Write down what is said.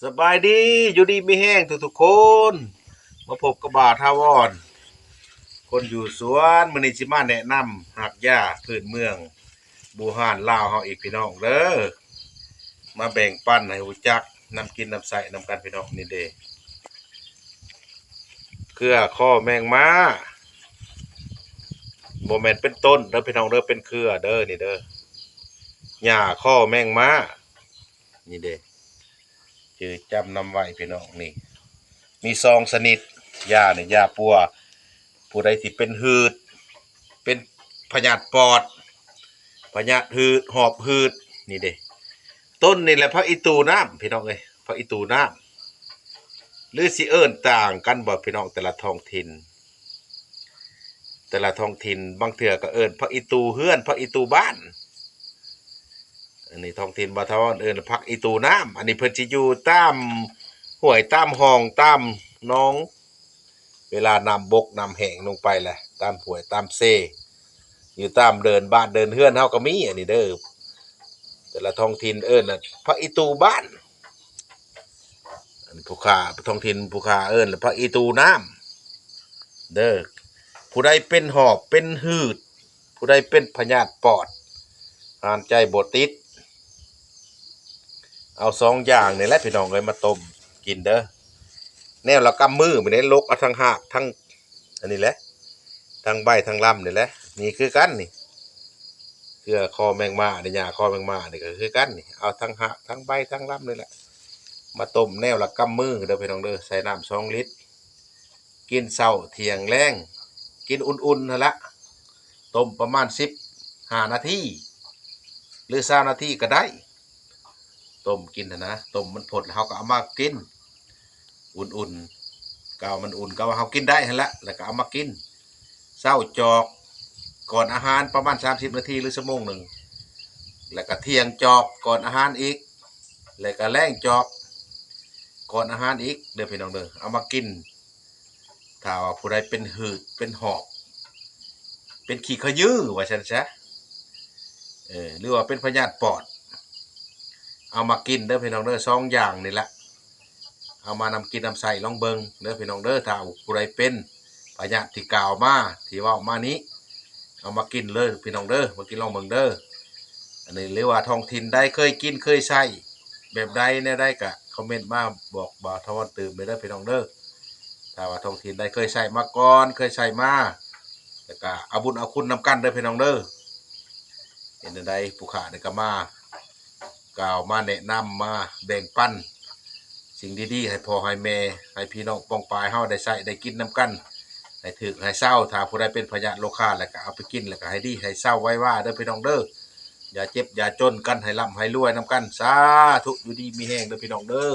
สบายดีอยู่ดีไม่แห้งทุกคนมาพบกับบ่าวทาวรคนอยู่สวนมื้อนี้สิมาแนะนำหักหญ้าพื้นเมืองบูฮานลาวเฮาอีกพี่น้องเด้อมาแบ่งปันให้รู้จักนำกินนำใส่นำกันพี่น้องนี่เด้เครือข้อแมงม้าบ่แม่นเป็นต้นเด้อพี่น้องเด้อเป็นเครือเด้อนี่เด้อหญ้าข้อแมงม้านี่เด้ชื่อจำนำไว้พี่น้องนี่มีซองสนิทหญ้านี่หญ้าปัวผู้ใดที่เป็นหืดเป็นพยาธิปอดพยาธิหืดหอบหืดนี่เด้ต้นนี่แหละพระอิตูน้ำพี่น้องเอ้ยพระอิตูน้ำหรือสิเอิ้นต่างกันบ่พี่น้องแต่ละท้องถิ่นบางเทื่อก็เอิ้นพระอิตูเฮือนพระอิตูบ้านอันนี้ท้องถิ่นบ่ทอนเอิ้นพระอิตูน้ำอันนี้เพิ่นสิอยู่ตามห้วยตามห้องตามหนองเวลาน้ำบกน้ำแห้งลงไปแหละตามห้วยตามเซอยู่ตามเดินบ้านเดินเฮือนเฮาก็มีอันนี้เด้อแต่ละท้องถิ่นเอิ้นน่ะพระอิตูบ้านอันผู้ค้าท้องถิ่นผู้ค้าเอิ้นพระอิตูน้ำเด้อผู้ใดเป็นหอบเป็นหืดผู้ใดเป็นพยาธิปอดหายใจบ่ติดเอาสองอย่างนี่แหละพี่น้องเอ้ยมาต้มกินเด้อแนวละกำมือไม่ได้ลกเอาทั้งหากทั้งอันนี้แหละทั้งใบทั้งลำนี่แหละนี่คือกันนี่เครือคอแมงม่าเนี่ยหญ้าคอแมงม่านี่ก็คือกันนี่เอาทั้งหากทั้งใบทั้งลำนี่แหละมาต้มแนวละกำมือเด้อพี่น้องเด้อใส่น้ำ2 ลิตรกินเช้าเที่ยงแลงกินอุ่นๆนั่นละต้มประมาณ15 นาทีหรือ20 นาทีก็ได้ต้มกินนะต้มมันผดแล้วเขาก็เอามากินอุ่นๆก็เอามันอุ่นก็เอาเขากินได้หั่นละแล้วก็เอามากินเช้าจอกก่อนอาหารประมาณ30 นาทีหรือชั่วโมงหนึ่งแล้วก็เที่ยงจอกก่อนอาหารอีกแล้วก็แลงจอกก่อนอาหารอีกเด้อพี่น้องเด้อเอามากินถ้าว่าผู้ใดเป็นหืดเป็นหอบเป็นขี้ขยื้อว่าซั่นซะหรือว่าเป็นพยาธิปอดเอามากินเด้อพี่น้องเด้อสองอย่างนี่แหละเอามานำกินนำใส่ลองเบิงเด้อพี่น้องเด้อถ้าผู้ใดเป็นพยาธิที่กล่าวมาที่ว่ามานี้เอามากินเลยพี่น้องเด้อมากินลองเบิงเด้ออันนี้หรือว่าท้องถิ่นใดเคยกินเคยใช้แบบใดแนวใดก็คอมเมนต์มาบอกบ่าวทวันตื่มไปเด้อพี่น้องเด้อถ้าว่าท้องถิ่นใดเคยใช้มาก่อนเคยใช้มาแล้วก็เอาบุญเอาคุณนำกันเด้อพี่น้องเด้อเห็นใดผู้ขาได้ก็มากล่าวมาแนะนำมาแบ่งปันสิ่งดีๆให้พ่อให้แม่ให้พี่น้องป้องปายเฮาได้ใช้ได้กินนำกันให้ถึกให้เศร้าถ้าผู้ใดเป็นพยาธิโรคาแล้วก็เอาไปกินแล้วก็ให้ดีให้เศร้าไว้ว่าเด้อพี่น้องเด้ออย่าเจ็บอย่าจนกันให้ร่ำให้รวยนำกันสาธุอยู่ดีมีแห้งเด้อพี่น้องเด้อ